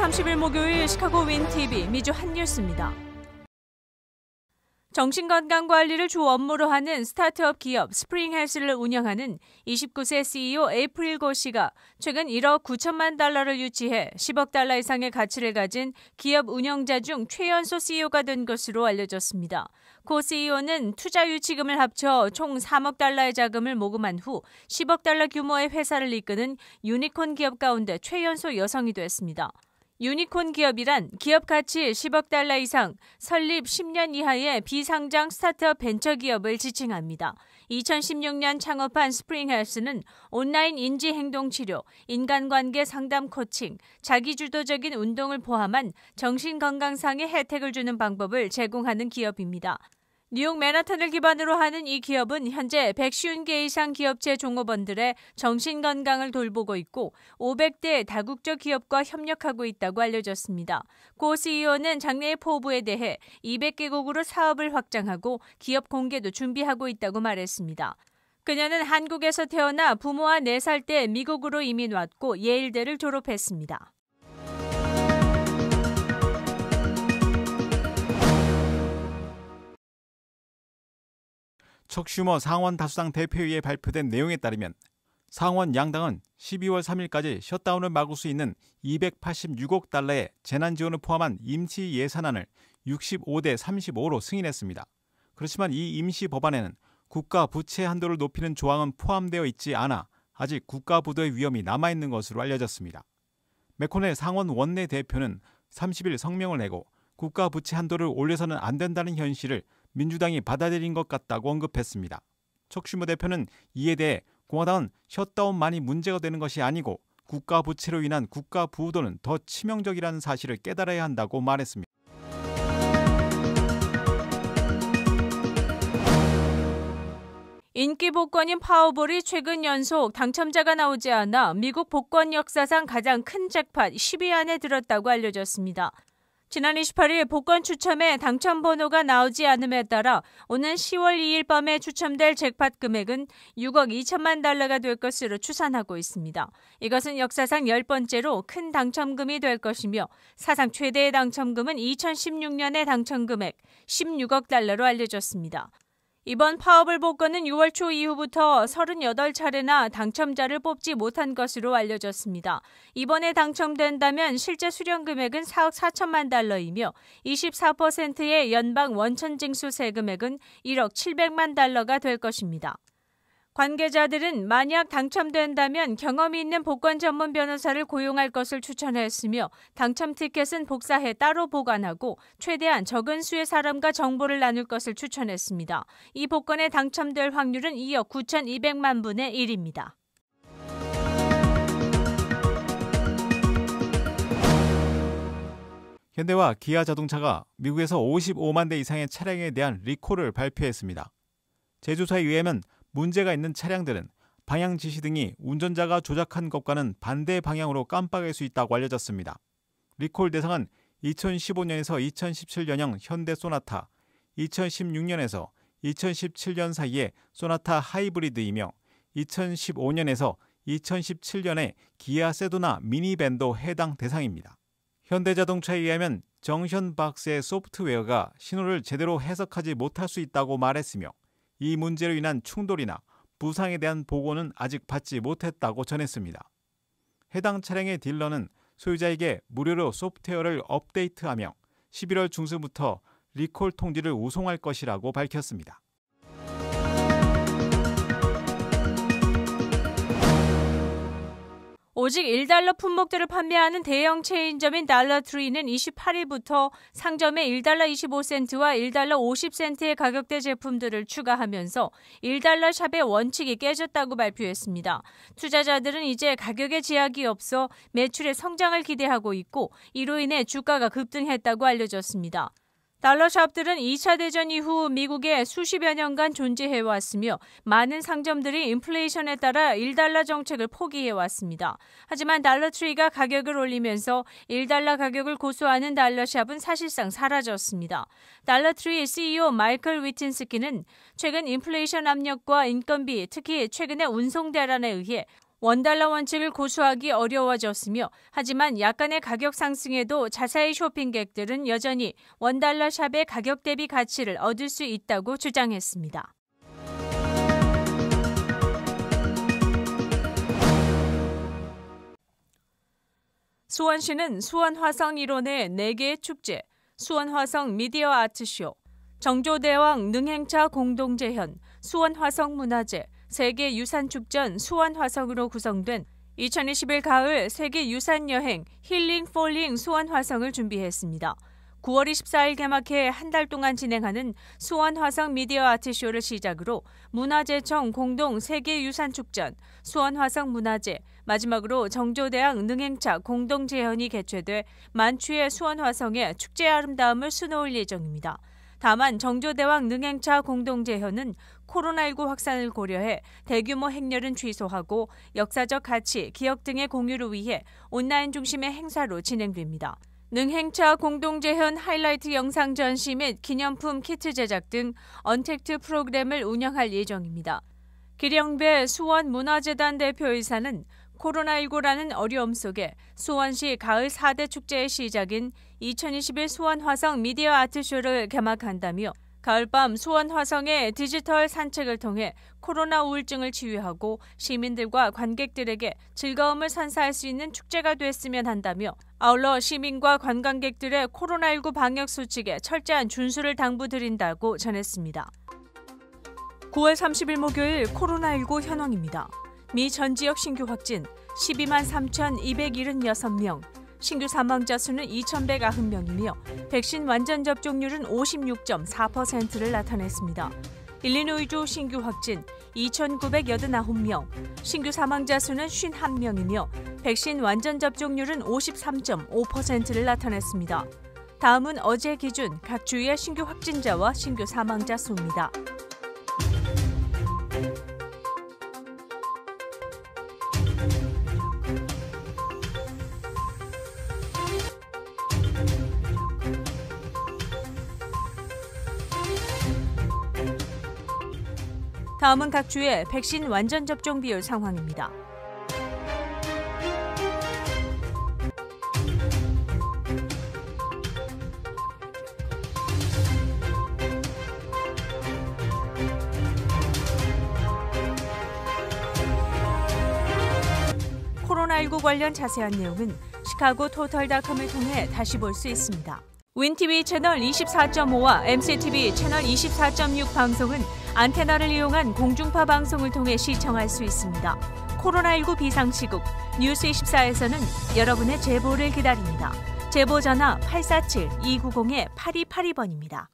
30일 목요일 시카고 윈TV 미주 핫뉴스입니다. 정신건강관리를 주 업무로 하는 스타트업 기업 스프링헬스를 운영하는 29세 CEO 에이프릴 고 씨가 최근 1억 9천만 달러를 유치해 10억 달러 이상의 가치를 가진 기업 운영자 중 최연소 CEO가 된 것으로 알려졌습니다. 고 CEO는 투자 유치금을 합쳐 총 3억 달러의 자금을 모금한 후 10억 달러 규모의 회사를 이끄는 유니콘 기업 가운데 최연소 여성이 됐습니다. 유니콘 기업이란 기업 가치 10억 달러 이상, 설립 10년 이하의 비상장 스타트업 벤처 기업을 지칭합니다. 2016년 창업한 스프링헬스는 온라인 인지행동치료, 인간관계 상담 코칭, 자기주도적인 운동을 포함한 정신건강상의 혜택을 주는 방법을 제공하는 기업입니다. 뉴욕 맨하탄을 기반으로 하는 이 기업은 현재 150개 이상 기업체 종업원들의 정신건강을 돌보고 있고 500대 다국적 기업과 협력하고 있다고 알려졌습니다. 고 CEO는 장래의 포부에 대해 200개국으로 사업을 확장하고 기업 공개도 준비하고 있다고 말했습니다. 그녀는 한국에서 태어나 부모와 4살 때 미국으로 이민 왔고 예일대를 졸업했습니다. 척 슈머 상원 다수당 대표회의에 발표된 내용에 따르면 상원 양당은 12월 3일까지 셧다운을 막을 수 있는 286억 달러의 재난지원을 포함한 임시 예산안을 65대 35로 승인했습니다. 그렇지만 이 임시 법안에는 국가 부채 한도를 높이는 조항은 포함되어 있지 않아 아직 국가 부도의 위험이 남아있는 것으로 알려졌습니다. 맥코넬 상원 원내대표는 30일 성명을 내고 국가 부채 한도를 올려서는 안 된다는 현실을 민주당이 받아들인 것 같다고 언급했습니다. 척 슈머 대표는 이에 대해 공화당은 셧다운만이 문제가 되는 것이 아니고 국가 부채로 인한 국가 부도는 더 치명적이라는 사실을 깨달아야 한다고 말했습니다. 인기 복권인 파워볼이 최근 연속 당첨자가 나오지 않아 미국 복권 역사상 가장 큰 잭팟 10위 안에 들었다고 알려졌습니다. 지난 28일 복권 추첨에 당첨 번호가 나오지 않음에 따라 오는 10월 2일 밤에 추첨될 잭팟 금액은 6억 2천만 달러가 될 것으로 추산하고 있습니다. 이것은 역사상 10번째로 큰 당첨금이 될 것이며 사상 최대의 당첨금은 2016년의 당첨금액 16억 달러로 알려졌습니다. 이번 파워볼 복권은 6월 초 이후부터 38차례나 당첨자를 뽑지 못한 것으로 알려졌습니다. 이번에 당첨된다면 실제 수령 금액은 4억 4천만 달러이며 24%의 연방 원천 징수 세금액은 1억 700만 달러가 될 것입니다. 관계자들은 만약 당첨된다면 경험이 있는 복권 전문 변호사를 고용할 것을 추천했으며 당첨 티켓은 복사해 따로 보관하고 최대한 적은 수의 사람과 정보를 나눌 것을 추천했습니다. 이 복권에 당첨될 확률은 2억 9,200만 분의 1입니다. 현대와 기아 자동차가 미국에서 55만 대 이상의 차량에 대한 리콜을 발표했습니다. 제조사에 의하면 문제가 있는 차량들은 방향 지시 등이 운전자가 조작한 것과는 반대 방향으로 깜빡일 수 있다고 알려졌습니다. 리콜 대상은 2015년에서 2017년형 현대 소나타, 2016년에서 2017년 사이의 소나타 하이브리드이며 2015년에서 2017년의 기아 세도나 미니밴도 해당 대상입니다. 현대자동차에 의하면 정션 박스의 소프트웨어가 신호를 제대로 해석하지 못할 수 있다고 말했으며 이 문제로 인한 충돌이나 부상에 대한 보고는 아직 받지 못했다고 전했습니다. 해당 차량의 딜러는 소유자에게 무료로 소프트웨어를 업데이트하며 11월 중순부터 리콜 통지를 우송할 것이라고 밝혔습니다. 오직 1달러 품목들을 판매하는 대형 체인점인 달러트리는 28일부터 상점에 1달러 25센트와 1달러 50센트의 가격대 제품들을 추가하면서 1달러 샵의 원칙이 깨졌다고 발표했습니다. 투자자들은 이제 가격에 제약이 없어 매출의 성장을 기대하고 있고 이로 인해 주가가 급등했다고 알려졌습니다. 달러샵들은 2차 대전 이후 미국에 수십여 년간 존재해왔으며 많은 상점들이 인플레이션에 따라 1달러 정책을 포기해왔습니다. 하지만 달러트리가 가격을 올리면서 1달러 가격을 고수하는 달러샵은 사실상 사라졌습니다. 달러트리 CEO 마이클 위틴스키는 최근 인플레이션 압력과 인건비, 특히 최근의 운송 대란에 의해 원달러 원칙을 고수하기 어려워졌으며 하지만 약간의 가격 상승에도 자사의 쇼핑객들은 여전히 원달러 샵의 가격 대비 가치를 얻을 수 있다고 주장했습니다. 수원시는 수원화성 일원의 4개의 축제, 수원화성 미디어 아트쇼, 정조대왕 능행차 공동재현, 수원화성문화제, 세계유산축전 수원화성으로 구성된 2021 가을 세계유산여행 힐링 폴링 수원화성을 준비했습니다. 9월 24일 개막해 한 달 동안 진행하는 수원화성 미디어 아트쇼를 시작으로 문화재청 공동 세계유산축전, 수원화성 문화제, 마지막으로 정조대왕 능행차 공동재현이 개최돼 만추의 수원화성의 축제의 아름다움을 수놓을 예정입니다. 다만 정조대왕 능행차 공동재현은 코로나19 확산을 고려해 대규모 행렬은 취소하고 역사적 가치, 기억 등의 공유를 위해 온라인 중심의 행사로 진행됩니다. 능행차 공동재현 하이라이트 영상 전시 및 기념품 키트 제작 등 언택트 프로그램을 운영할 예정입니다. 기령배 수원문화재단 대표이사는 코로나19라는 어려움 속에 수원시 가을 4대 축제의 시작인 2021 수원화성 미디어 아트쇼를 개막한다며 가을밤 수원화성의 디지털 산책을 통해 코로나 우울증을 치유하고 시민들과 관객들에게 즐거움을 선사할 수 있는 축제가 됐으면 한다며 아울러 시민과 관광객들의 코로나19 방역 수칙에 철저한 준수를 당부드린다고 전했습니다. 9월 30일 목요일 코로나19 현황입니다. 미 전 지역 신규 확진 12만 3,276명, 신규 사망자 수는 2,190명이며 백신 완전 접종률은 56.4%를 나타냈습니다. 일리노이주 신규 확진 2,989명, 신규 사망자 수는 51명이며 백신 완전 접종률은 53.5%를 나타냈습니다. 다음은 어제 기준 각 주의 신규 확진자와 신규 사망자 수입니다. 다음은 각 주의 백신 완전 접종 비율 상황입니다. 코로나19 관련 자세한 내용은 시카고 토털닷컴을 통해 다시 볼 수 있습니다. 윈TV 채널 24.5와 MCTV 채널 24.6 방송은 안테나를 이용한 공중파 방송을 통해 시청할 수 있습니다. 코로나19 비상시국 뉴스24에서는 여러분의 제보를 기다립니다. 제보 전화 847-290-8282번입니다.